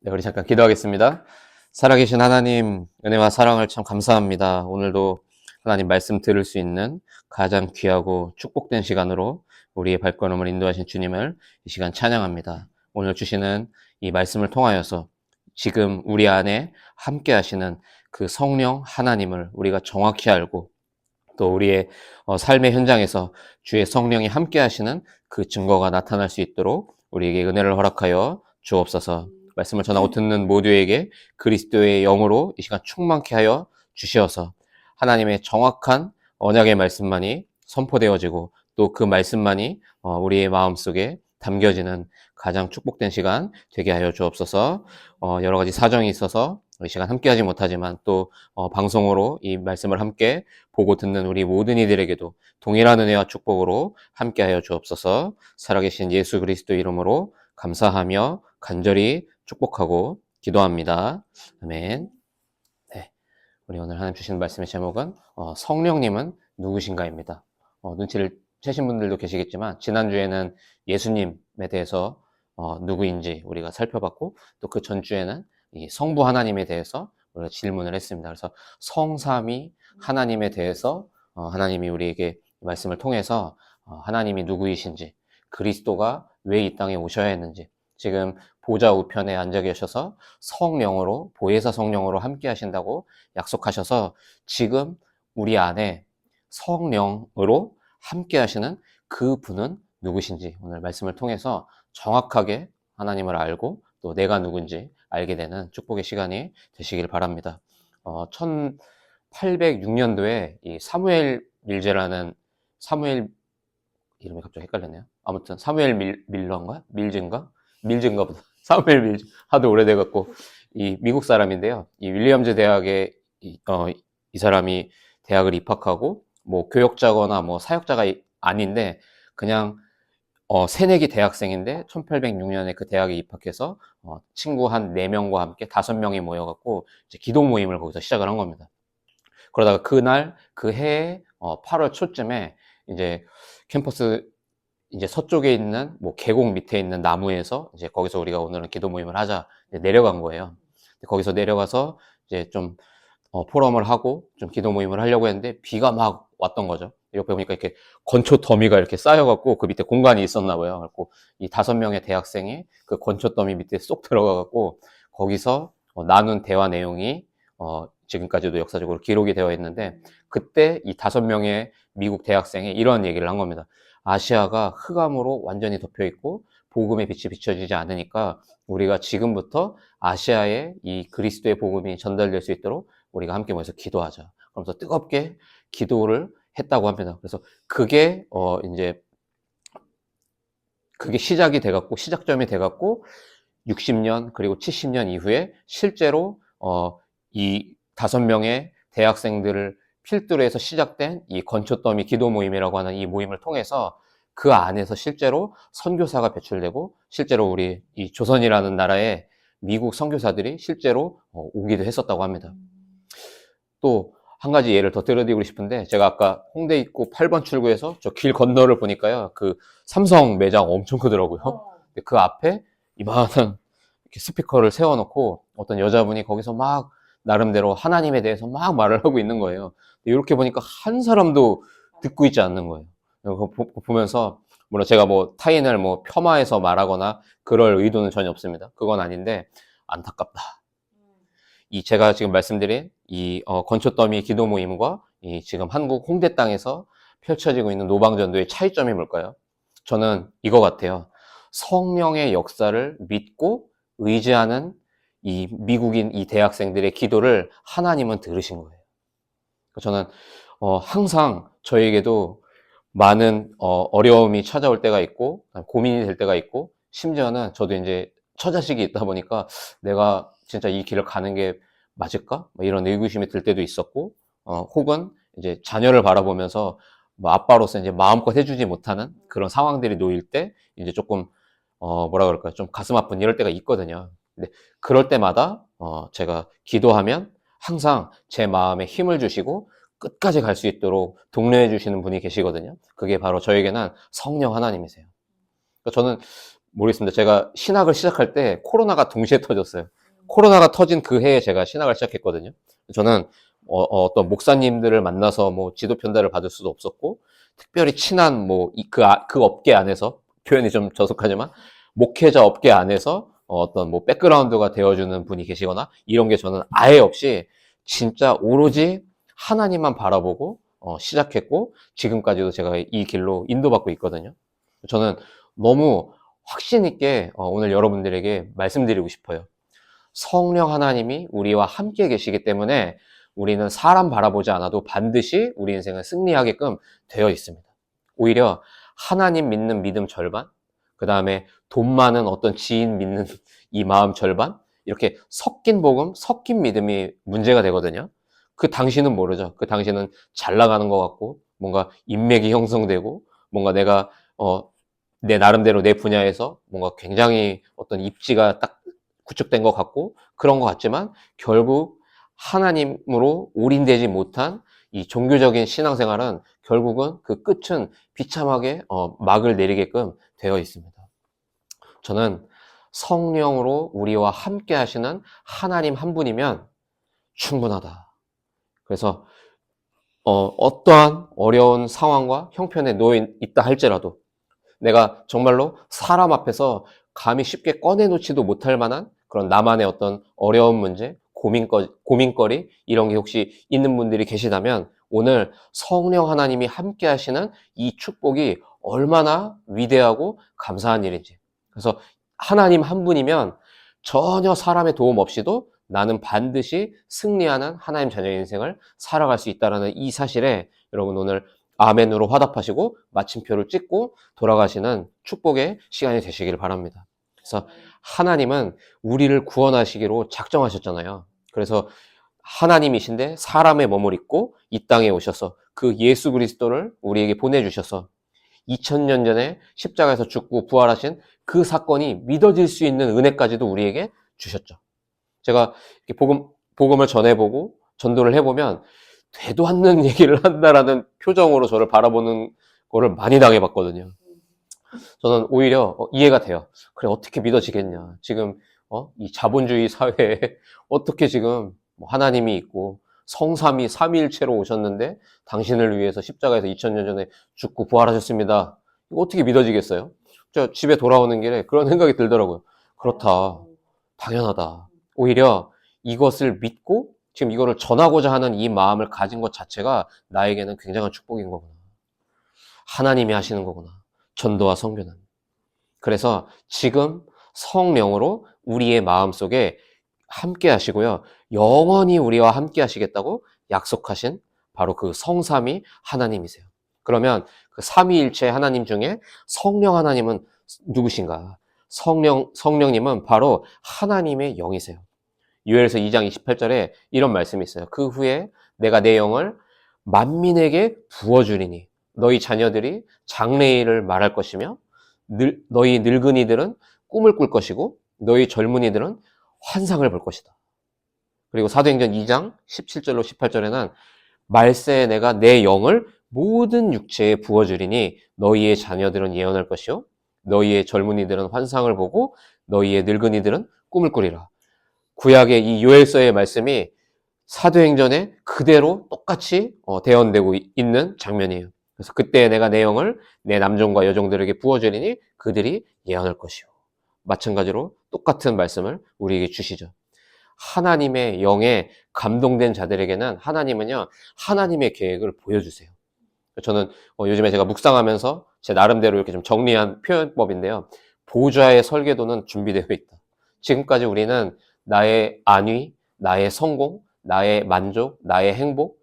네, 우리 잠깐 기도하겠습니다. 살아계신 하나님, 은혜와 사랑을 참 감사합니다. 오늘도 하나님 말씀 들을 수 있는 가장 귀하고 축복된 시간으로 우리의 발걸음을 인도하신 주님을 이 시간 찬양합니다. 오늘 주시는 이 말씀을 통하여서 지금 우리 안에 함께 하시는 그 성령 하나님을 우리가 정확히 알고 또 우리의 삶의 현장에서 주의 성령이 함께 하시는 그 증거가 나타날 수 있도록 우리에게 은혜를 허락하여 주옵소서. 말씀을 전하고 듣는 모두에게 그리스도의 영으로 이 시간 충만케 하여 주시어서 하나님의 정확한 언약의 말씀만이 선포되어지고 또 그 말씀만이 우리의 마음속에 담겨지는 가장 축복된 시간 되게 하여 주옵소서. 여러 가지 사정이 있어서 이 시간 함께하지 못하지만 또 방송으로 이 말씀을 함께 보고 듣는 우리 모든 이들에게도 동일한 은혜와 축복으로 함께하여 주옵소서. 살아계신 예수 그리스도 이름으로 감사하며 간절히 축복하고 기도합니다. 아멘. 네, 우리 오늘 하나님 주시는 말씀의 제목은 성령님은 누구신가입니다. 눈치를 채신 분들도 계시겠지만 지난주에는 예수님에 대해서 누구인지 우리가 살펴봤고 또 그 전주에는 이 성부 하나님에 대해서 우리가 질문을 했습니다. 그래서 성삼위 하나님에 대해서 하나님이 우리에게 말씀을 통해서 하나님이 누구이신지 그리스도가 왜 이 땅에 오셔야 했는지 지금 보좌 우편에 앉아 계셔서 성령으로 보혜사 성령으로 함께 하신다고 약속하셔서 지금 우리 안에 성령으로 함께 하시는 그 분은 누구신지 오늘 말씀을 통해서 정확하게 하나님을 알고 또 내가 누군지 알게 되는 축복의 시간이 되시길 바랍니다. 1806년도에 이 사무엘 밀제라는 사무엘 이름이 갑자기 헷갈렸네요. 아무튼 사무엘 밀러인가? 밀즈인가 보다. 사무엘 밀즈. 하도 오래돼갖고 이 미국 사람인데요. 이 윌리엄즈 대학에 이 사람이 대학을 입학하고 뭐 교역자거나 뭐 사역자가 아닌데 그냥 새내기 대학생인데 1806년에 그 대학에 입학해서 친구 한 4명과 함께 5명이 모여갖고 이제 기도 모임을 거기서 시작을 한 겁니다. 그러다가 그날 그 해에 8월 초쯤에 이제 캠퍼스 이제 서쪽에 있는 뭐 계곡 밑에 있는 나무에서 이제 거기서 우리가 오늘은 기도 모임을 하자 내려간 거예요. 거기서 내려가서 이제 좀 포럼을 하고 좀 기도 모임을 하려고 했는데 비가 막 왔던 거죠. 옆에 보니까 이렇게 건초 더미가 이렇게 쌓여갖고 그 밑에 공간이 있었나 봐요. 그래서 이 5명의 대학생이 그 건초 더미 밑에 쏙 들어가갖고 거기서 나눈 대화 내용이 지금까지도 역사적으로 기록이 되어 있는데 그때 이 5명의 미국 대학생이 이런 얘기를 한 겁니다. 아시아가 흑암으로 완전히 덮여 있고 복음의 빛이 비춰지지 않으니까 우리가 지금부터 아시아에 이 그리스도의 복음이 전달될 수 있도록 우리가 함께 모여서 기도하자. 그러면서 뜨겁게 기도를 했다고 합니다. 그래서 그게 이제 그게 시작이 돼갖고 시작점이 돼갖고 60년 그리고 70년 이후에 실제로 이 5명의 대학생들을 필두로 해서 시작된 이 건초더미 기도 모임이라고 하는 이 모임을 통해서 그 안에서 실제로 선교사가 배출되고 실제로 우리 이 조선이라는 나라에 미국 선교사들이 실제로 오기도 했었다고 합니다. 또 한 가지 예를 더 들어드리고 싶은데 제가 아까 홍대 입구 8번 출구에서 저 길 건너를 보니까요 그 삼성 매장 엄청 크더라고요. 근데 그 앞에 이만한 이렇게 스피커를 세워놓고 어떤 여자분이 거기서 막 나름대로 하나님에 대해서 막 말을 하고 있는 거예요. 이렇게 보니까 한 사람도 듣고 있지 않는 거예요. 그거 보면서 물론 제가 뭐 타인을 뭐 폄하해서 말하거나 그럴 의도는 전혀 없습니다. 그건 아닌데 안타깝다. 이 제가 지금 말씀드린 이 건초더미 기도 모임과 이 지금 한국 홍대 땅에서 펼쳐지고 있는 노방전도의 차이점이 뭘까요? 저는 이거 같아요. 성령의 역사를 믿고 의지하는 이 미국인 이 대학생들의 기도를 하나님은 들으신 거예요. 저는 항상 저에게도 많은 어려움이 찾아올 때가 있고 고민이 될 때가 있고 심지어는 저도 이제 처자식이 있다 보니까 내가 진짜 이 길을 가는 게 맞을까? 이런 의구심이 들 때도 있었고 혹은 이제 자녀를 바라보면서 뭐 아빠로서 이제 마음껏 해주지 못하는 그런 상황들이 놓일 때 이제 조금 뭐라 그럴까요? 좀 가슴 아픈 이럴 때가 있거든요. 근데 그럴 때마다 제가 기도하면 항상 제 마음에 힘을 주시고 끝까지 갈 수 있도록 독려해 주시는 분이 계시거든요. 그게 바로 저에게는 성령 하나님이세요. 그러니까 저는 모르겠습니다. 제가 신학을 시작할 때 코로나가 동시에 터졌어요. 코로나가 터진 그 해에 제가 신학을 시작했거든요. 저는 어떤 목사님들을 만나서 뭐 지도 편달을 받을 수도 없었고, 특별히 친한 그 업계 안에서, 표현이 좀 저속하지만 목회자 업계 안에서 어떤 뭐 백그라운드가 되어주는 분이 계시거나 이런 게 저는 아예 없이 진짜 오로지 하나님만 바라보고 시작했고, 지금까지도 제가 이 길로 인도받고 있거든요. 저는 너무 확신 있게 오늘 여러분들에게 말씀드리고 싶어요. 성령 하나님이 우리와 함께 계시기 때문에 우리는 사람 바라보지 않아도 반드시 우리 인생을 승리하게끔 되어 있습니다. 오히려 하나님 믿는 믿음 절반, 그 다음에 돈 많은 어떤 지인 믿는 이 마음 절반, 이렇게 섞인 복음, 섞인 믿음이 문제가 되거든요. 그 당시는 모르죠. 그 당시는 잘 나가는 것 같고, 뭔가 인맥이 형성되고, 뭔가 내가 내 나름대로 내 분야에서 뭔가 굉장히 어떤 입지가 딱 구축된 것 같고 그런 것 같지만, 결국 하나님으로 올인되지 못한 이 종교적인 신앙생활은 결국은 그 끝은 비참하게 막을 내리게끔 되어 있습니다. 저는 성령으로 우리와 함께 하시는 하나님 한 분이면 충분하다. 그래서 어떠한 어려운 상황과 형편에 놓여 있다 할지라도, 내가 정말로 사람 앞에서 감히 쉽게 꺼내놓지도 못할 만한 그런 나만의 어떤 어려운 문제, 고민거리 이런 게 혹시 있는 분들이 계시다면, 오늘 성령 하나님이 함께 하시는 이 축복이 얼마나 위대하고 감사한 일인지. 그래서 하나님 한 분이면 전혀 사람의 도움 없이도 나는 반드시 승리하는 하나님 자녀의 인생을 살아갈 수 있다는 이 사실에 여러분 오늘 아멘으로 화답하시고 마침표를 찍고 돌아가시는 축복의 시간이 되시길 바랍니다. 그래서 하나님은 우리를 구원하시기로 작정하셨잖아요. 그래서 하나님이신데 사람의 몸을 입고 이 땅에 오셔서 그 예수 그리스도를 우리에게 보내주셔서 2000년 전에 십자가에서 죽고 부활하신 그 사건이 믿어질 수 있는 은혜까지도 우리에게 주셨죠. 제가 복음을 전해보고 전도를 해보면 되도 않는 얘기를 한다라는 표정으로 저를 바라보는 거를 많이 당해봤거든요. 저는 오히려 이해가 돼요. 그래, 어떻게 믿어지겠냐. 지금 이 자본주의 사회에 어떻게 지금 하나님이 있고 성삼위 삼위일체로 오셨는데 당신을 위해서 십자가에서 2000년 전에 죽고 부활하셨습니다. 이거 어떻게 믿어지겠어요? 저 집에 돌아오는 길에 그런 생각이 들더라고요. 그렇다. 당연하다. 오히려 이것을 믿고 지금 이거를 전하고자 하는 이 마음을 가진 것 자체가 나에게는 굉장한 축복인 거구나. 하나님이 하시는 거구나. 전도와 선교는. 그래서 지금 성령으로 우리의 마음속에 함께 하시고요. 영원히 우리와 함께 하시겠다고 약속하신 바로 그 성삼위 하나님이세요. 그러면 그 삼위일체 하나님 중에 성령 하나님은 누구신가? 성령님은 바로 하나님의 영이세요. 요엘서 2장 28절에 이런 말씀이 있어요. 그 후에 내가 내 영을 만민에게 부어주리니 너희 자녀들이 장래일을 말할 것이며 너희 늙은이들은 꿈을 꿀 것이고 너희 젊은이들은 환상을 볼 것이다. 그리고 사도행전 2장 17절로 18절에는 말세에 내가 내 영을 모든 육체에 부어주리니 너희의 자녀들은 예언할 것이요 너희의 젊은이들은 환상을 보고 너희의 늙은이들은 꿈을 꾸리라. 구약의 이 요엘서의 말씀이 사도행전에 그대로 똑같이 대언되고 있는 장면이에요. 그래서 그때 내가 내 영을 내 남종과 여종들에게 부어주리니 그들이 예언할 것이요. 마찬가지로 똑같은 말씀을 우리에게 주시죠. 하나님의 영에 감동된 자들에게는 하나님은요, 하나님의 계획을 보여주세요. 저는 요즘에 제가 묵상하면서 제 나름대로 이렇게 좀 정리한 표현법인데요. 보좌의 설계도는 준비되어 있다. 지금까지 우리는 나의 안위, 나의 성공, 나의 만족, 나의 행복,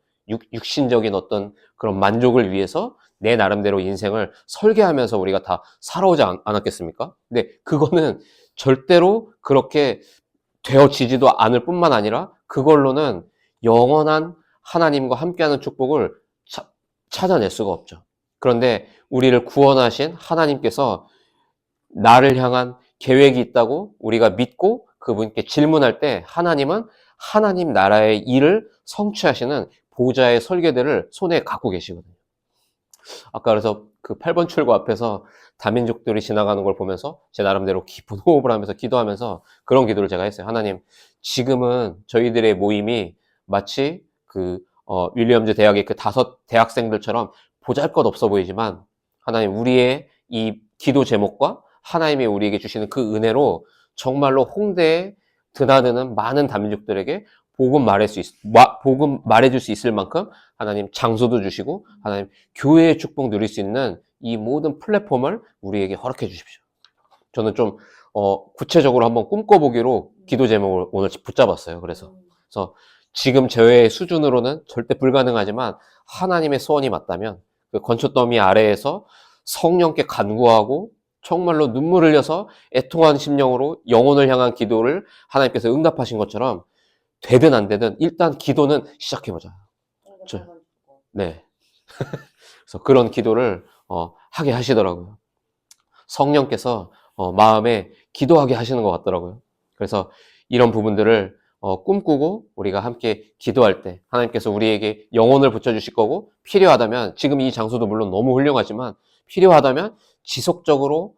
육신적인 어떤 그런 만족을 위해서 내 나름대로 인생을 설계하면서 우리가 다 살아오지 않았겠습니까? 근데 그거는 절대로 그렇게 되어지지도 않을 뿐만 아니라 그걸로는 영원한 하나님과 함께하는 축복을 찾아낼 수가 없죠. 그런데 우리를 구원하신 하나님께서 나를 향한 계획이 있다고 우리가 믿고 그분께 질문할 때 하나님은 하나님 나라의 일을 성취하시는 보좌의 설계들을 손에 갖고 계시거든요. 아까 그래서 그 8번 출구 앞에서 다민족들이 지나가는 걸 보면서 제 나름대로 깊은 호흡을 하면서 기도하면서 그런 기도를 제가 했어요. 하나님, 지금은 저희들의 모임이 마치 윌리엄즈 대학의 그 5 대학생들처럼 보잘것없어 보이지만, 하나님, 우리의 이 기도 제목과 하나님이 우리에게 주시는 그 은혜로 정말로 홍대에 드나드는 많은 다민족들에게 복음 말해줄 수 있을 만큼 하나님 장소도 주시고, 하나님 교회의 축복 누릴 수 있는 이 모든 플랫폼을 우리에게 허락해 주십시오. 저는 좀 구체적으로 한번 꿈꿔보기로 기도 제목을 오늘 붙잡았어요. 그래서 지금 저의 수준으로는 절대 불가능하지만 하나님의 소원이 맞다면 그 건초더미 아래에서 성령께 간구하고 정말로 눈물 흘려서 애통한 심령으로 영혼을 향한 기도를 하나님께서 응답하신 것처럼 되든 안 되든 일단 기도는 시작해보자. 네. 그래서 그런 기도를 하게 하시더라고요. 성령께서 마음에 기도하게 하시는 것 같더라고요. 그래서 이런 부분들을 꿈꾸고 우리가 함께 기도할 때 하나님께서 우리에게 영혼을 붙여주실 거고, 필요하다면 지금 이 장소도 물론 너무 훌륭하지만 필요하다면 지속적으로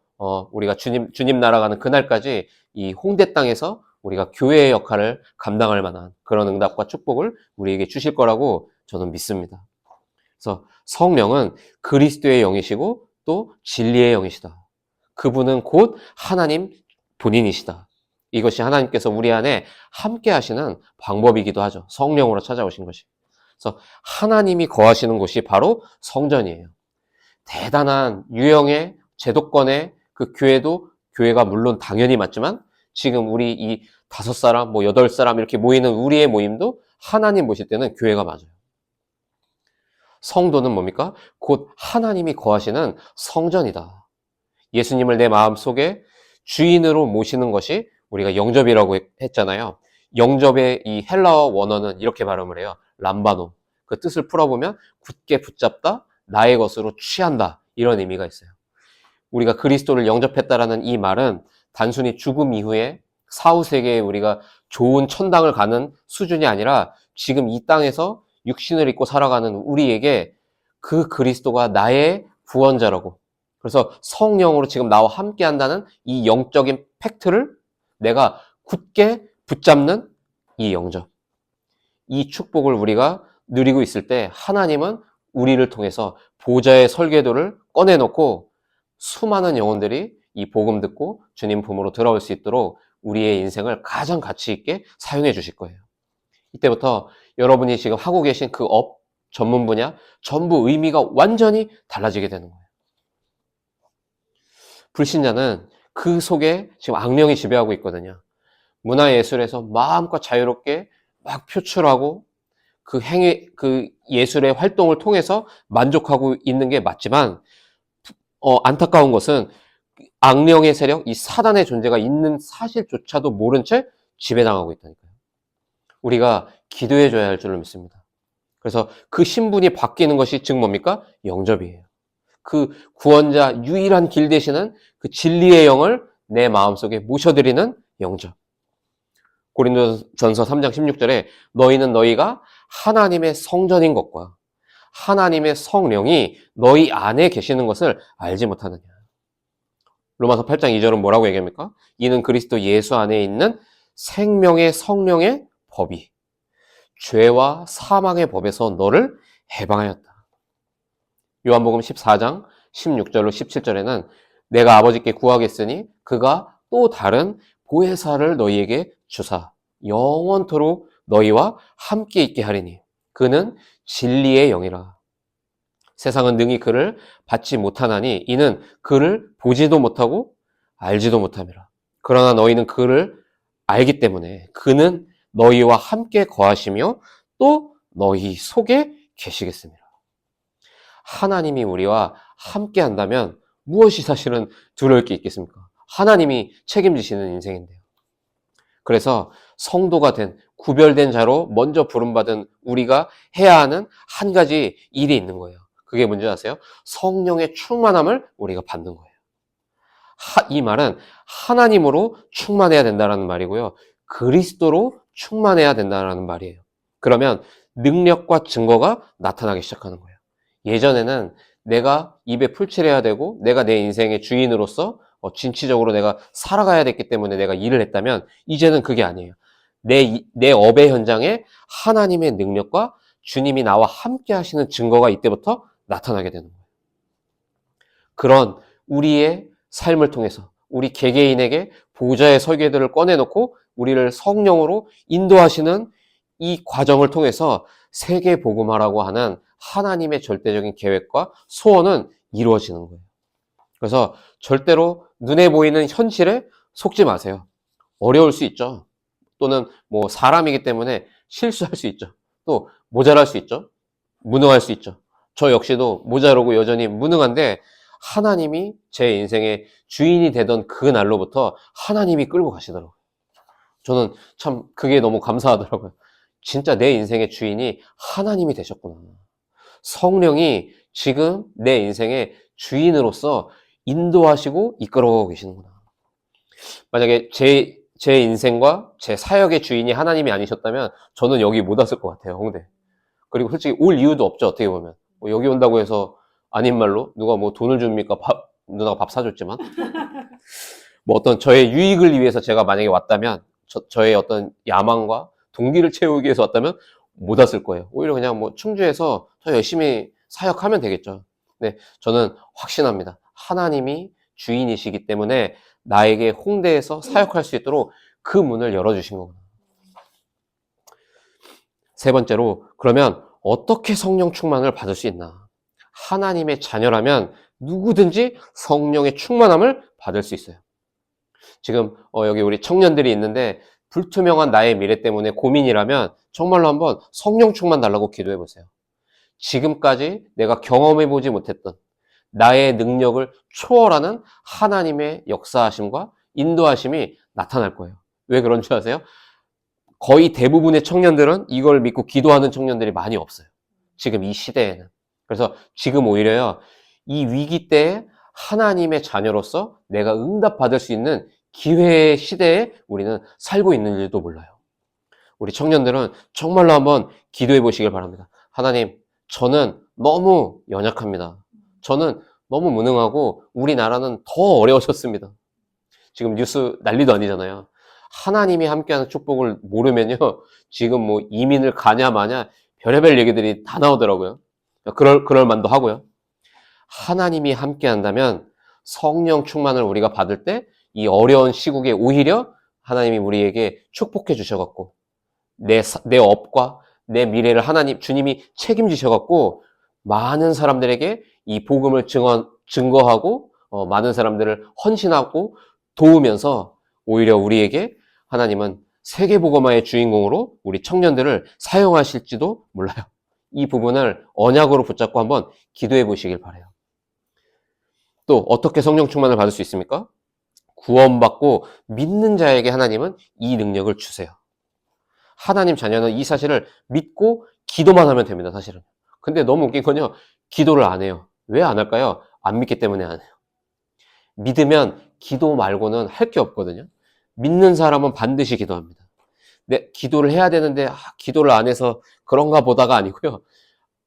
우리가 주님 날아가는 그날까지 이 홍대 땅에서 우리가 교회의 역할을 감당할 만한 그런 응답과 축복을 우리에게 주실 거라고 저는 믿습니다. 그래서 성령은 그리스도의 영이시고 또 진리의 영이시다. 그분은 곧 하나님 본인이시다. 이것이 하나님께서 우리 안에 함께 하시는 방법이기도 하죠. 성령으로 찾아오신 것이. 그래서 하나님이 거하시는 곳이 바로 성전이에요. 대단한 유형의 제도권의 그 교회가 물론 당연히 맞지만, 지금 우리 이 5사람, 8사람 이렇게 모이는 우리의 모임도 하나님 모실 때는 교회가 맞아요. 성도는 뭡니까? 곧 하나님이 거하시는 성전이다. 예수님을 내 마음속에 주인으로 모시는 것이 우리가 영접이라고 했잖아요. 영접의 이 헬라어 원어는 이렇게 발음을 해요. 람바노. 그 뜻을 풀어보면 굳게 붙잡다, 나의 것으로 취한다, 이런 의미가 있어요. 우리가 그리스도를 영접했다라는 이 말은 단순히 죽음 이후에 사후세계에 우리가 좋은 천당을 가는 수준이 아니라 지금 이 땅에서 육신을 입고 살아가는 우리에게 그 그리스도가 나의 구원자라고, 그래서 성령으로 지금 나와 함께 한다는 이 영적인 팩트를 내가 굳게 붙잡는 이 영접, 이 축복을 우리가 누리고 있을 때 하나님은 우리를 통해서 보좌의 설계도를 꺼내놓고 수많은 영혼들이 이 복음 듣고 주님 품으로 들어올 수 있도록 우리의 인생을 가장 가치 있게 사용해 주실 거예요. 이때부터 여러분이 지금 하고 계신 그 전문 분야 전부 의미가 완전히 달라지게 되는 거예요. 불신자는 그 속에 지금 악령이 지배하고 있거든요. 문화예술에서 마음껏 자유롭게 막 표출하고 그 예술의 활동을 통해서 만족하고 있는 게 맞지만, 안타까운 것은 악령의 세력, 이 사단의 존재가 있는 사실조차도 모른 채 지배당하고 있다니까요. 우리가 기도해줘야 할 줄을 믿습니다. 그래서 그 신분이 바뀌는 것이 즉 뭡니까? 영접이에요. 그 구원자 유일한 길 되시는 그 진리의 영을 내 마음속에 모셔드리는 영접. 고린도전서 3장 16절에 너희는 너희가 하나님의 성전인 것과 하나님의 성령이 너희 안에 계시는 것을 알지 못하느냐. 로마서 8장 2절은 뭐라고 얘기합니까? 이는 그리스도 예수 안에 있는 생명의 성령의 법이 죄와 사망의 법에서 너를 해방하였다. 요한복음 14장 16절로 17절에는 내가 아버지께 구하겠으니 그가 또 다른 보혜사를 너희에게 주사 영원토록 너희와 함께 있게 하리니 그는 진리의 영이라. 세상은 능히 그를 받지 못하나니 이는 그를 보지도 못하고 알지도 못함이라. 그러나 너희는 그를 알기 때문에 그는 너희와 함께 거하시며 또 너희 속에 계시겠습니다. 하나님이 우리와 함께 한다면 무엇이 사실은 두려울 게 있겠습니까? 하나님이 책임지시는 인생인데요. 그래서 성도가 된 구별된 자로 먼저 부름받은 우리가 해야 하는 한 가지 일이 있는 거예요. 그게 뭔지 아세요? 성령의 충만함을 우리가 받는 거예요. 이 말은 하나님으로 충만해야 된다는 말이고요. 그리스도로 충만해야 된다는 말이에요. 그러면 능력과 증거가 나타나기 시작하는 거예요. 예전에는 내가 입에 풀칠해야 되고 내가 내 인생의 주인으로서 진취적으로 내가 살아가야 됐기 때문에 내가 일을 했다면 이제는 그게 아니에요. 내 업의 현장에 하나님의 능력과 주님이 나와 함께 하시는 증거가 이때부터 나타나게 되는 거예요. 그런 우리의 삶을 통해서 우리 개개인에게 보좌의 설계들을 꺼내놓고 우리를 성령으로 인도하시는 이 과정을 통해서 세계 복음화라고 하는 하나님의 절대적인 계획과 소원은 이루어지는 거예요. 그래서 절대로 눈에 보이는 현실에 속지 마세요. 어려울 수 있죠. 또는 뭐 사람이기 때문에 실수할 수 있죠. 또 모자랄 수 있죠. 무능할 수 있죠. 저 역시도 모자르고 여전히 무능한데 하나님이 제 인생의 주인이 되던 그 날로부터 하나님이 끌고 가시더라고요. 저는 참 그게 너무 감사하더라고요. 진짜 내 인생의 주인이 하나님이 되셨구나. 성령이 지금 내 인생의 주인으로서 인도하시고 이끌어가고 계시는구나. 만약에 제 인생과 제 사역의 주인이 하나님이 아니셨다면 저는 여기 못 왔을 것 같아요, 홍대. 그리고 솔직히 올 이유도 없죠, 어떻게 보면. 뭐 여기 온다고 해서 아닌 말로 누가 뭐 돈을 줍니까? 누나가 밥 사줬지만. 뭐 어떤 저의 유익을 위해서 제가 만약에 왔다면 저의 어떤 야망과 동기를 채우기 위해서 왔다면 못 왔을 거예요. 오히려 그냥 뭐 충주에서 더 열심히 사역하면 되겠죠. 근데 저는 확신합니다. 하나님이 주인이시기 때문에 나에게 홍대에서 사역할 수 있도록 그 문을 열어주신 거구나. 세 번째로, 그러면 어떻게 성령 충만을 받을 수 있나? 하나님의 자녀라면 누구든지 성령의 충만함을 받을 수 있어요. 지금 여기 우리 청년들이 있는데 불투명한 나의 미래 때문에 고민이라면 정말로 한번 성령 충만 달라고 기도해 보세요. 지금까지 내가 경험해보지 못했던 나의 능력을 초월하는 하나님의 역사하심과 인도하심이 나타날 거예요. 왜 그런 줄 아세요? 거의 대부분의 청년들은 이걸 믿고 기도하는 청년들이 많이 없어요. 지금 이 시대에는. 그래서 지금 오히려요, 이 위기 때에 하나님의 자녀로서 내가 응답받을 수 있는 기회의 시대에 우리는 살고 있는지도 몰라요. 우리 청년들은 정말로 한번 기도해 보시길 바랍니다. 하나님, 저는 너무 연약합니다. 저는 너무 무능하고 우리나라는 더 어려워졌습니다. 지금 뉴스 난리도 아니잖아요. 하나님이 함께하는 축복을 모르면요, 지금 뭐 이민을 가냐 마냐 별의별 얘기들이 다 나오더라고요. 그럴 만도 하고요. 하나님이 함께한다면 성령 충만을 우리가 받을 때 이 어려운 시국에 오히려 하나님이 우리에게 축복해 주셔갖고 내 업과 내 미래를 주님이 책임지셔갖고 많은 사람들에게 이 복음을 증거하고 많은 사람들을 헌신하고 도우면서 오히려 우리에게 하나님은 세계복음화의 주인공으로 우리 청년들을 사용하실지도 몰라요. 이 부분을 언약으로 붙잡고 한번 기도해 보시길 바라요. 또 어떻게 성령 충만을 받을 수 있습니까? 구원받고 믿는 자에게 하나님은 이 능력을 주세요. 하나님 자녀는 이 사실을 믿고 기도만 하면 됩니다, 사실은. 근데 너무 웃긴 건요, 기도를 안 해요. 왜 안 할까요? 안 믿기 때문에 안 해요. 믿으면 기도 말고는 할 게 없거든요. 믿는 사람은 반드시 기도합니다. 기도를 해야 되는데 기도를 안 해서 그런가 보다가 아니고요.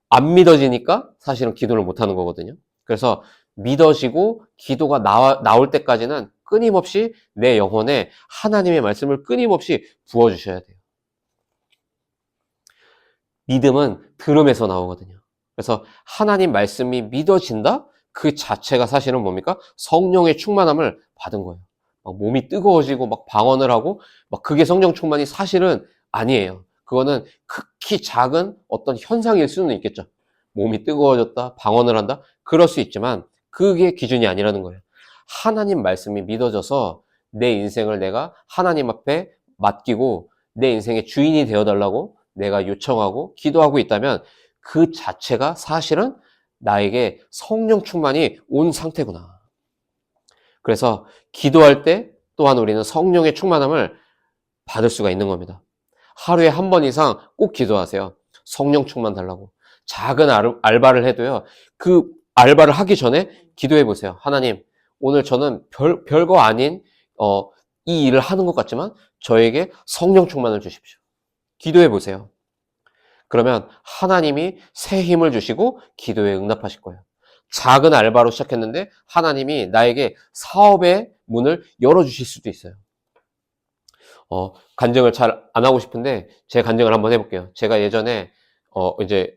안 믿어지니까 사실은 기도를 못 하는 거거든요. 그래서 믿어지고 기도가 나올 때까지는 끊임없이 내 영혼에 하나님의 말씀을 끊임없이 부어주셔야 돼요. 믿음은 들음에서 나오거든요. 그래서 하나님 말씀이 믿어진다? 그 자체가 사실은 뭡니까? 성령의 충만함을 받은 거예요. 막 몸이 뜨거워지고 막 방언을 하고 막 그게 성령 충만이 사실은 아니에요. 그거는 극히 작은 어떤 현상일 수는 있겠죠. 몸이 뜨거워졌다, 방언을 한다? 그럴 수 있지만 그게 기준이 아니라는 거예요. 하나님 말씀이 믿어져서 내 인생을 내가 하나님 앞에 맡기고 내 인생의 주인이 되어달라고 내가 요청하고 기도하고 있다면 그 자체가 사실은 나에게 성령 충만이 온 상태구나. 그래서 기도할 때 또한 우리는 성령의 충만함을 받을 수가 있는 겁니다. 하루에 한 번 이상 꼭 기도하세요. 성령 충만 달라고. 작은 알바를 해도요, 그 알바를 하기 전에 기도해 보세요. 하나님, 오늘 저는 별거 아닌 이 일을 하는 것 같지만 저에게 성령 충만을 주십시오. 기도해 보세요. 그러면 하나님이 새 힘을 주시고 기도에 응답하실 거예요. 작은 알바로 시작했는데 하나님이 나에게 사업의 문을 열어주실 수도 있어요. 간증을 잘 안 하고 싶은데 제 간증을 한번 해볼게요. 제가 예전에 이제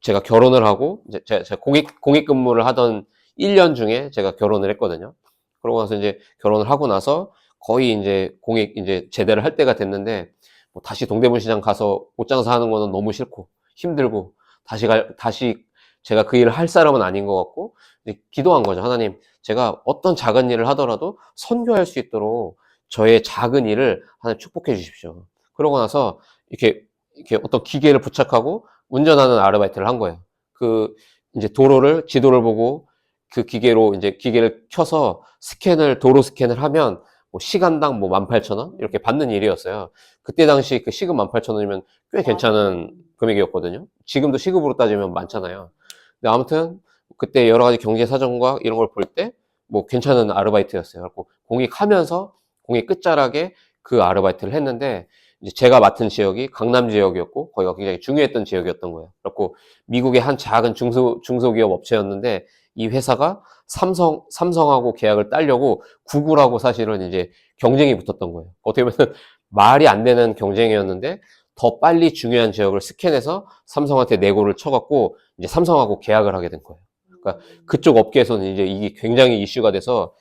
제가 결혼을 하고 이제 제가 공익 근무를 하던 1년 중에 제가 결혼을 했거든요. 그러고 나서 이제 결혼을 하고 나서 거의 이제 공익 이제 제대를 할 때가 됐는데 뭐 다시 동대문 시장 가서 옷장사 하는 거는 너무 싫고 힘들고 다시 제가 그 일을 할 사람은 아닌 것 같고 이제 기도한 거죠. 하나님, 제가 어떤 작은 일을 하더라도 선교할 수 있도록 저의 작은 일을 하나님 축복해 주십시오. 그러고 나서 이렇게 어떤 기계를 부착하고 운전하는 아르바이트를 한 거예요. 이제 지도를 보고 그 기계로 이제 기계를 켜서 도로 스캔을 하면 뭐 시간당 뭐 18,000원 이렇게 받는 일이었어요. 그때 당시 그 시급 18,000원이면 꽤 괜찮은 금액이었거든요. 지금도 시급으로 따지면 많잖아요. 근데 아무튼 그때 여러 가지 경제 사정과 이런 걸 볼 때 뭐 괜찮은 아르바이트였어요. 그래서 공익 끝자락에 그 아르바이트를 했는데 이제 제가 맡은 지역이 강남 지역이었고 거기가 굉장히 중요했던 지역이었던 거예요. 그래서 미국의 한 작은 중소기업 업체였는데 이 회사가 삼성하고 계약을 따려고 구글하고 사실은 이제 경쟁이 붙었던 거예요. 어떻게 보면 말이 안 되는 경쟁이었는데 더 빨리 중요한 지역을 스캔해서 삼성한테 내고를 쳐갖고 이제 삼성하고 계약을 하게 된 거예요. 그러니까 그쪽 업계에서는 이제 이게 굉장히 이슈가 돼서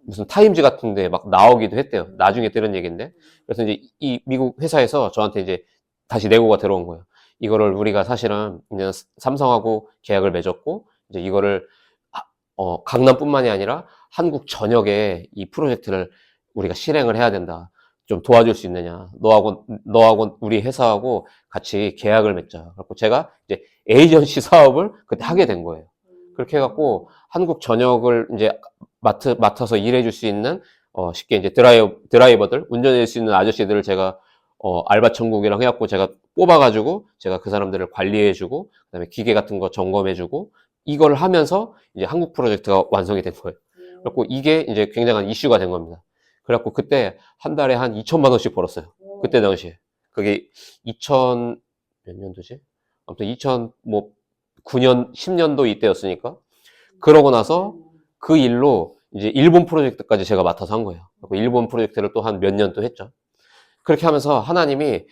무슨 타임즈 같은 데 막 나오기도 했대요. 나중에 들은 얘기인데. 그래서 이제 이 미국 회사에서 저한테 이제 다시 내고가 들어온 거예요. 이거를 우리가 사실은 이제 삼성하고 계약을 맺었고, 이제 이거를 강남뿐만이 아니라 한국 전역에 이 프로젝트를 우리가 실행을 해야 된다. 좀 도와줄 수 있느냐. 너하고 우리 회사하고 같이 계약을 맺자. 그래서 제가 이제 에이전시 사업을 그때 하게 된 거예요. 그렇게 해갖고 한국 전역을 이제 맡아서 일해줄 수 있는 쉽게 이제 드라이버들 운전해줄 수 있는 아저씨들을 제가 알바 천국이랑 해갖고 제가 뽑아가지고 제가 그 사람들을 관리해주고 그다음에 기계 같은 거 점검해주고 이걸 하면서 이제 한국 프로젝트가 완성이 된 거예요. 그래갖고 이게 이제 굉장한 이슈가 된 겁니다. 그래갖고 그때 한 달에 한 2천만 원씩 벌었어요. 그때 당시에 그게 2000 몇 년도지? 아무튼 2009년 10년도 이때였으니까 그러고 나서 그 일로 이제 일본 프로젝트까지 제가 맡아서 한 거예요. 일본 프로젝트를 또 한 몇 년 또 했죠. 그렇게 하면서 하나님이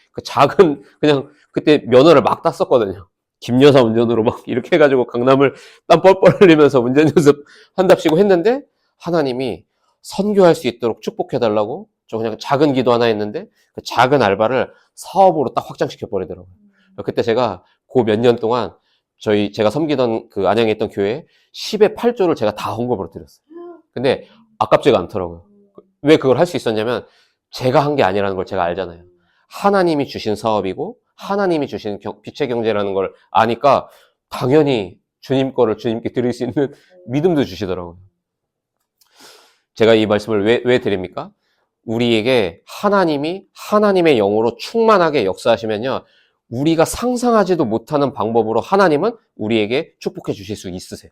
그냥 그때 면허를 막 땄었거든요. 김여사 운전으로 막 이렇게 해가지고 강남을 땀 뻘뻘 흘리면서 운전 연습 한답시고 했는데 하나님이 선교할 수 있도록 축복해달라고 저 그냥 작은 기도 하나 했는데 그 작은 알바를 사업으로 딱 확장시켜 버리더라고요. 그때 제가 그 몇 년 동안 제가 섬기던 그 안양에 있던 교회에 10의 8조를 제가 다 헌금으로 드렸어요. 근데 아깝지가 않더라고요. 왜 그걸 할 수 있었냐면 제가 한 게 아니라는 걸 제가 알잖아요. 하나님이 주신 사업이고 하나님이 주신 빛의 경제라는 걸 아니까 당연히 주님 거를 주님께 드릴 수 있는 믿음도 주시더라고요. 제가 이 말씀을 왜 드립니까? 우리에게 하나님이 하나님의 영으로 충만하게 역사하시면요. 우리가 상상하지도 못하는 방법으로 하나님은 우리에게 축복해 주실 수 있으세요.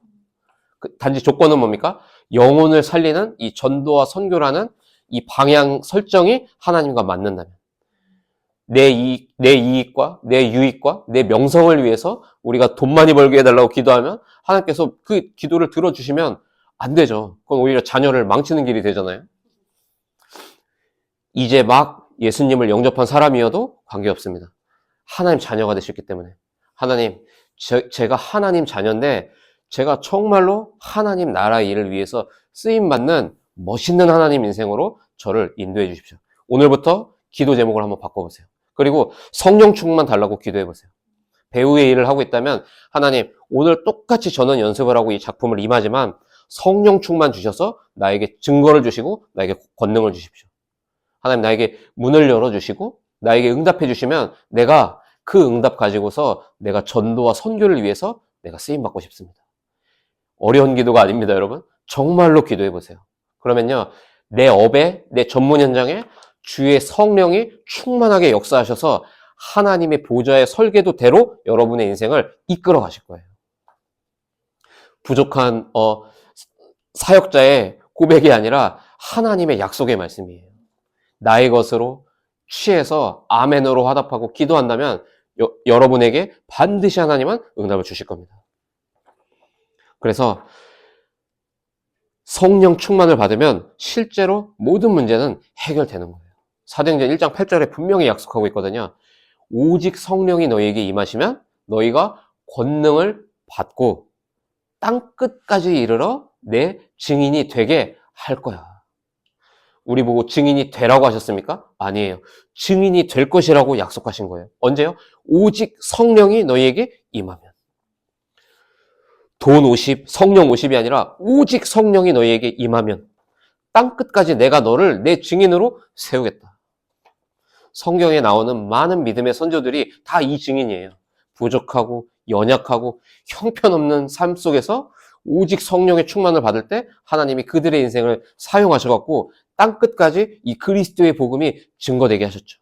단지 조건은 뭡니까? 영혼을 살리는 이 전도와 선교라는 이 방향 설정이 하나님과 맞는다면 내 이익과 내 유익과 내 명성을 위해서 우리가 돈 많이 벌게 해달라고 기도하면 하나님께서 그 기도를 들어주시면 안 되죠. 그건 오히려 자녀를 망치는 길이 되잖아요. 이제 막 예수님을 영접한 사람이어도 관계없습니다. 하나님 자녀가 되셨기 때문에 하나님, 제가 하나님 자녀인데 제가 정말로 하나님 나라 일을 위해서 쓰임받는 멋있는 하나님 인생으로 저를 인도해 주십시오. 오늘부터 기도 제목을 한번 바꿔보세요. 그리고 성령 충만 달라고 기도해보세요. 배우의 일을 하고 있다면 하나님, 오늘 똑같이 저는 연습을 하고 이 작품을 임하지만 성령 충만 주셔서 나에게 증거를 주시고 나에게 권능을 주십시오. 하나님, 나에게 문을 열어주시고 나에게 응답해 주시면 내가 그 응답 가지고서 내가 전도와 선교를 위해서 내가 쓰임받고 싶습니다. 어려운 기도가 아닙니다, 여러분. 정말로 기도해 보세요. 그러면요, 내 업에, 내 전문 현장에 주의 성령이 충만하게 역사하셔서 하나님의 보좌의 설계도대로 여러분의 인생을 이끌어 가실 거예요. 부족한 사역자의 고백이 아니라 하나님의 약속의 말씀이에요. 나의 것으로 취해서 아멘으로 화답하고 기도한다면 여러분에게 반드시 하나님은 응답을 주실 겁니다. 그래서 성령 충만을 받으면 실제로 모든 문제는 해결되는 거예요. 사도행전 1장 8절에 분명히 약속하고 있거든요. 오직 성령이 너희에게 임하시면 너희가 권능을 받고 땅끝까지 이르러 내 증인이 되게 할 거야. 우리 보고 증인이 되라고 하셨습니까? 아니에요. 증인이 될 것이라고 약속하신 거예요. 언제요? 오직 성령이 너희에게 임하면. 돈 50, 성령 50이 아니라 오직 성령이 너희에게 임하면 땅끝까지 내가 너를 내 증인으로 세우겠다. 성경에 나오는 많은 믿음의 선조들이 다 이 증인이에요. 부족하고 연약하고 형편없는 삶 속에서 오직 성령의 충만을 받을 때 하나님이 그들의 인생을 사용하셔갖고 땅끝까지 이 그리스도의 복음이 증거되게 하셨죠.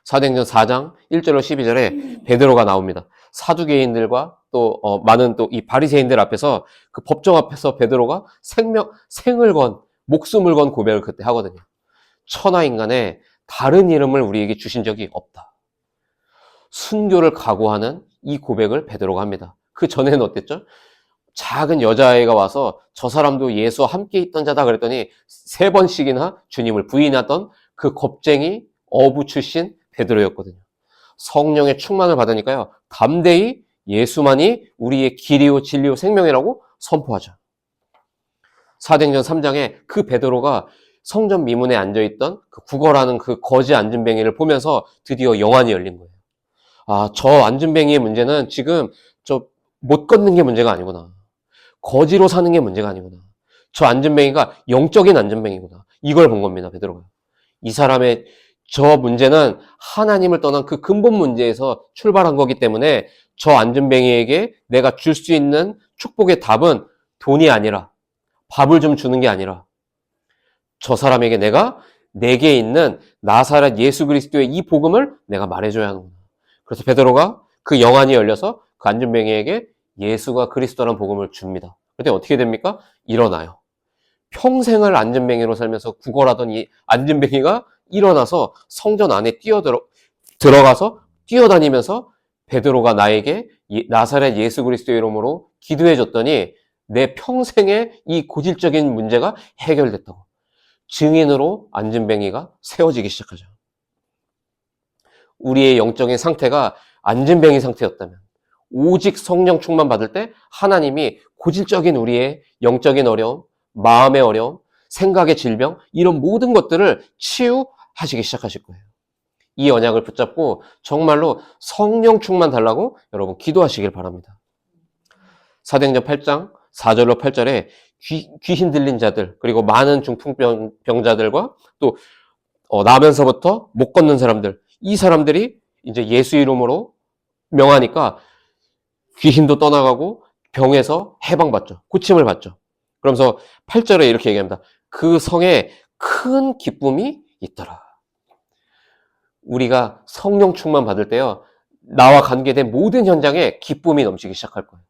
사도행전 4장 1절로 12절에 베드로가 나옵니다. 사두개인들과 또 많은 또 이 바리새인들 앞에서 그 법정 앞에서 베드로가 생을 건 목숨을 건 고백을 그때 하거든요. 천하 인간의 다른 이름을 우리에게 주신 적이 없다. 순교를 각오하는 이 고백을 베드로가 합니다. 그 전에는 어땠죠? 작은 여자아이가 와서 저 사람도 예수와 함께 있던 자다 그랬더니 3번씩이나 주님을 부인하던 그 겁쟁이 어부 출신 베드로였거든요. 성령의 충만을 받으니까요. 담대히 예수만이 우리의 길이요 진리요 생명이라고 선포하죠. 사도행전 3장에 그 베드로가 성전 미문에 앉아있던 그 구걸하는 그 거지 앉은뱅이를 보면서 드디어 영안이 열린 거예요. 아, 저 앉은뱅이의 문제는 지금 저 못 걷는 게 문제가 아니구나. 거지로 사는 게 문제가 아니구나. 저 앉은뱅이가 영적인 앉은뱅이구나. 이걸 본 겁니다, 베드로가. 이 사람의 저 문제는 하나님을 떠난 그 근본 문제에서 출발한 거기 때문에 저 앉은뱅이에게 내가 줄 수 있는 축복의 답은 돈이 아니라 밥을 좀 주는 게 아니라 저 사람에게 내게 있는 나사렛 예수 그리스도의 이 복음을 내가 말해줘야 하는구나. 그래서 베드로가 그 영안이 열려서 그 앉은뱅이에게 예수가 그리스도라는 복음을 줍니다. 그때 어떻게 됩니까? 일어나요. 평생을 앉은뱅이로 살면서 구걸하던 이 앉은뱅이가 일어나서 성전 안에 들어가서 뛰어다니면서 베드로가 나에게 나사렛 예수 그리스도의 이름으로 기도해 줬더니 내 평생의 이 고질적인 문제가 해결됐다고. 증인으로 앉은뱅이가 세워지기 시작하죠. 우리의 영적인 상태가 앉은뱅이 상태였다면 오직 성령 충만 받을 때 하나님이 고질적인 우리의 영적인 어려움, 마음의 어려움, 생각의 질병 이런 모든 것들을 치유하시기 시작하실 거예요. 이 언약을 붙잡고 정말로 성령 충만 달라고 여러분 기도하시길 바랍니다. 사도행전 8장 4절로 8절에 귀신 들린 자들 그리고 많은 중풍병자들과 또 나면서부터 못 걷는 사람들 이 사람들이 이제 예수 이름으로 명하니까 귀신도 떠나가고 병에서 해방받죠. 고침을 받죠. 그러면서 8절에 이렇게 얘기합니다. 그 성에 큰 기쁨이 있더라. 우리가 성령 충만 받을 때요. 나와 관계된 모든 현장에 기쁨이 넘치기 시작할 거예요.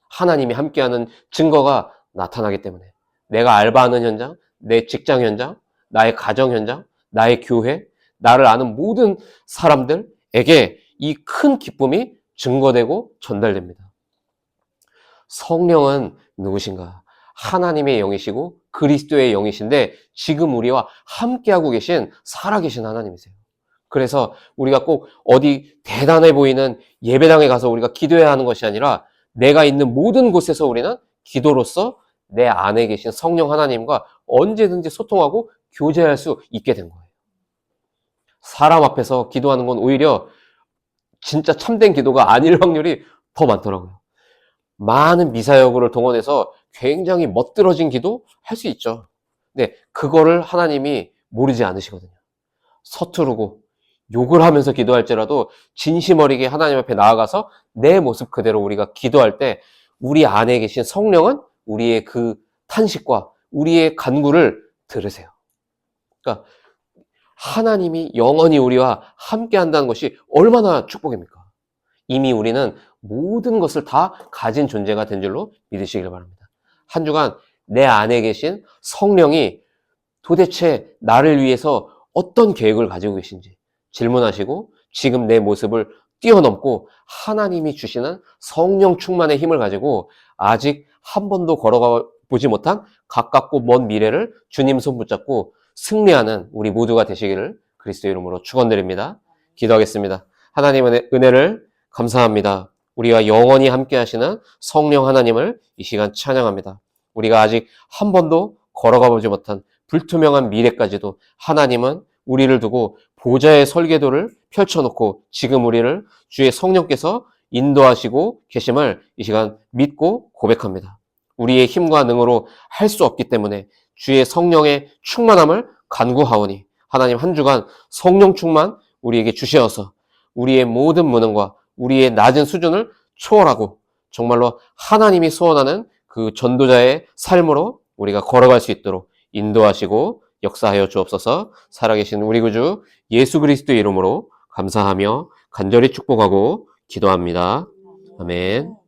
하나님이 함께하는 증거가 나타나기 때문에 내가 알바하는 현장, 내 직장 현장, 나의 가정 현장, 나의 교회, 나를 아는 모든 사람들에게 이 큰 기쁨이 증거되고 전달됩니다. 성령은 누구신가? 하나님의 영이시고 그리스도의 영이신데 지금 우리와 함께하고 계신 살아계신 하나님이세요. 그래서 우리가 꼭 어디 대단해 보이는 예배당에 가서 우리가 기도해야 하는 것이 아니라 내가 있는 모든 곳에서 우리는 기도로서 내 안에 계신 성령 하나님과 언제든지 소통하고 교제할 수 있게 된 거예요. 사람 앞에서 기도하는 건 오히려 진짜 참된 기도가 아닐 확률이 더 많더라고요. 많은 미사여구를 동원해서 굉장히 멋들어진 기도 할 수 있죠. 근데 그거를 하나님이 모르지 않으시거든요. 서투르고 욕을 하면서 기도할지라도 진심 어리게 하나님 앞에 나아가서 내 모습 그대로 우리가 기도할 때 우리 안에 계신 성령은 우리의 그 탄식과 우리의 간구를 들으세요. 그러니까 하나님이 영원히 우리와 함께 한다는 것이 얼마나 축복입니까? 이미 우리는 모든 것을 다 가진 존재가 된 줄로 믿으시길 바랍니다. 한 주간 내 안에 계신 성령이 도대체 나를 위해서 어떤 계획을 가지고 계신지 질문하시고 지금 내 모습을 뛰어넘고 하나님이 주시는 성령 충만의 힘을 가지고 아직 한 번도 걸어가 보지 못한 가깝고 먼 미래를 주님 손 붙잡고 승리하는 우리 모두가 되시기를 그리스도 이름으로 축원드립니다. 기도하겠습니다. 하나님의 은혜를 감사합니다. 우리와 영원히 함께 하시는 성령 하나님을 이 시간 찬양합니다. 우리가 아직 한 번도 걸어가 보지 못한 불투명한 미래까지도 하나님은 우리를 두고 보좌의 설계도를 펼쳐놓고 지금 우리를 주의 성령께서 인도하시고 계심을 이 시간 믿고 고백합니다. 우리의 힘과 능으로 할 수 없기 때문에 주의 성령의 충만함을 간구하오니 하나님 한 주간 성령 충만 우리에게 주시어서 우리의 모든 무능과 우리의 낮은 수준을 초월하고 정말로 하나님이 소원하는 그 전도자의 삶으로 우리가 걸어갈 수 있도록 인도하시고 역사하여 주옵소서. 살아계신 우리 구주 예수 그리스도의 이름으로 감사하며 간절히 축복하고 기도합니다. 아멘.